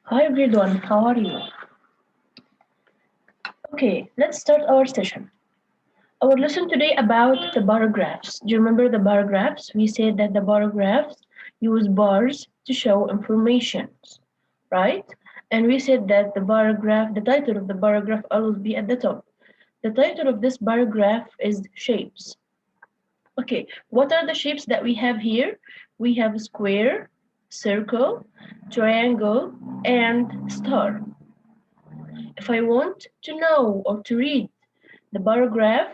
Hi everyone, how are you? Okay, let's start our session. Our lesson today about the bar graphs. Do you remember the bar graphs? We said that the bar graphs use bars to show information, right? And we said that the title of the bar graph always be at the top. The title of this bar graph is shapes. Okay, what are the shapes that we have here? We have square, circle, triangle, and star. If I want to know or to read the bar graph,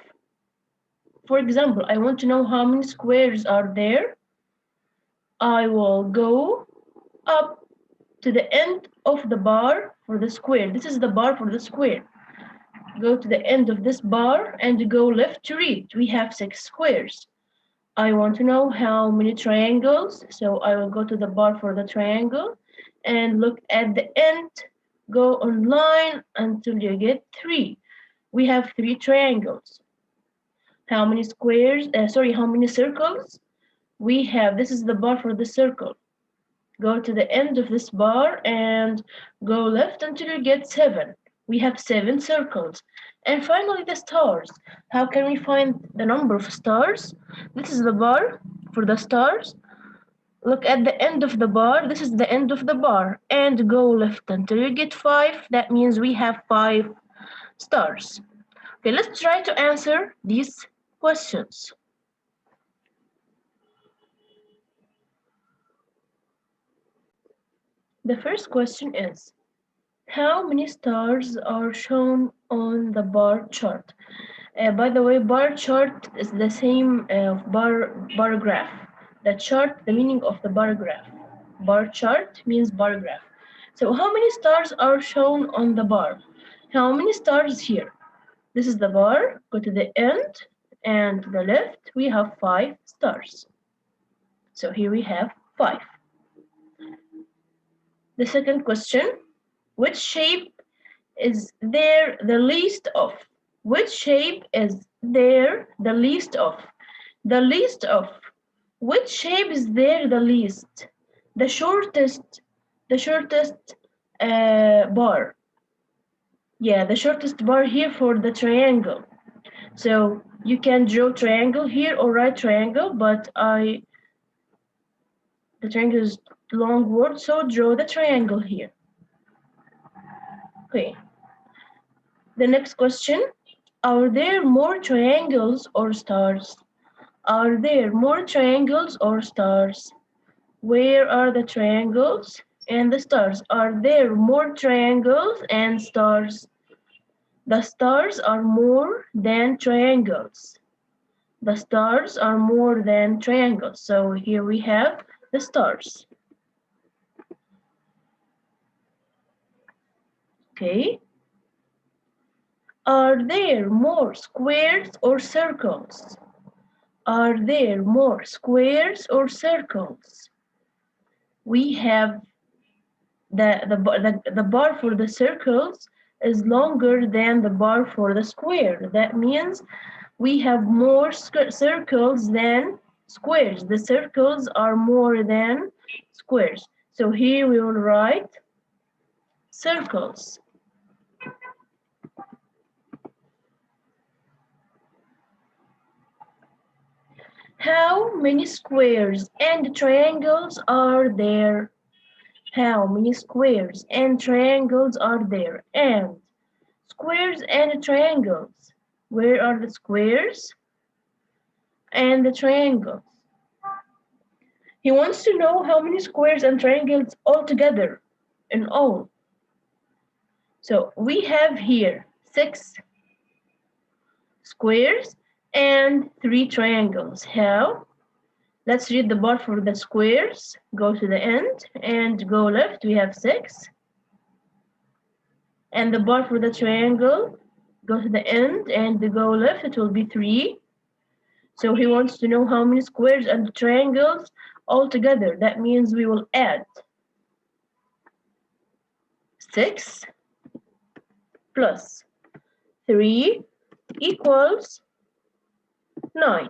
for example, I want to know how many squares are there, I will go up to the end of the bar for the square. This is the bar for the square. Go to the end of this bar and go left to read. We have 6 squares. I want to know how many triangles, so I will go to the bar for the triangle and look at the end, go online until you get 3. We have 3 triangles. How many how many circles? We have, this is the bar for the circle. Go to the end of this bar and go left until you get 7. We have 7 circles. And finally the stars. How can we find the number of stars? This is the bar for the stars. Look at the end of the bar. This is the end of the bar. And go left until you get 5. That means we have 5 stars. Okay, let's try to answer these questions. The first question is, how many stars are shown on the bar chart? By the way, bar chart is the same bar graph. The chart, the meaning of the bar graph. Bar chart means bar graph. So how many stars are shown on the bar? How many stars here? This is the bar. Go to the end and to the left. We have 5 stars. So here we have 5. The second question, which shape is there the least of? Which shape is there the least of? The least of. Which shape is there the least? The shortest bar. Yeah, the shortest bar here for the triangle. So you can draw triangle here or write triangle, but the triangle is long word, so draw the triangle here. Okay. The next question, are there more triangles or stars? Are there more triangles or stars? Where are the triangles and the stars? Are there more triangles and stars? The stars are more than triangles. The stars are more than triangles. So here we have the stars. Okay. Are there more squares or circles? Are there more squares or circles? We have the bar for the circles is longer than the bar for the square. That means we have more circles than squares. The circles are more than squares. So here we will write circles. How many squares and triangles are there? How many squares and triangles are there? And squares and triangles. Where are the squares and the triangles? He wants to know how many squares and triangles altogether in all. So we have here 6 squares and 3 triangles. How? Let's read the bar for the squares. Go to the end and go left. We have 6. And the bar for the triangle, go to the end and go left. It will be 3. So he wants to know how many squares and triangles altogether. That means we will add 6 plus 3 equals 9.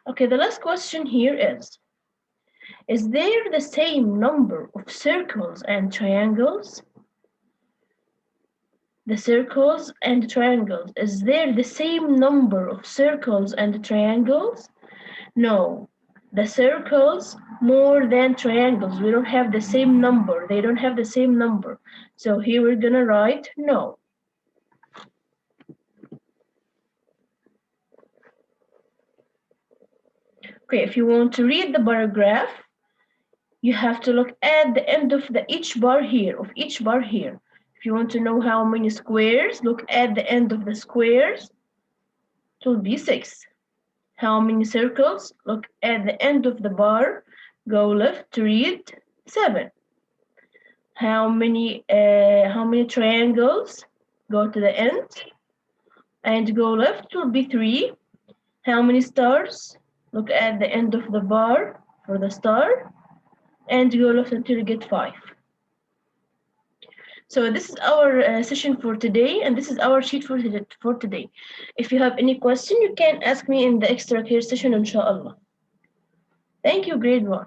Okay, the last question here is, Is there the same number of circles and triangles? The circles and triangles. Is there the same number of circles and triangles? No. The circles more than triangles. We don't have the same number. They don't have the same number. So here we're gonna write no. Okay, if you want to read the bar graph, you have to look at the end of each bar here, If you want to know how many squares, look at the end of the squares. It will be 6. How many circles? Look at the end of the bar. Go left to read 7. How many triangles? Go to the end and go left. It will be 3. How many stars? Look at the end of the bar for the star and go left until you get 5. So this is our session for today, and this is our sheet for today. If you have any question, you can ask me in the extra care session, inshallah. Thank you, grade 1.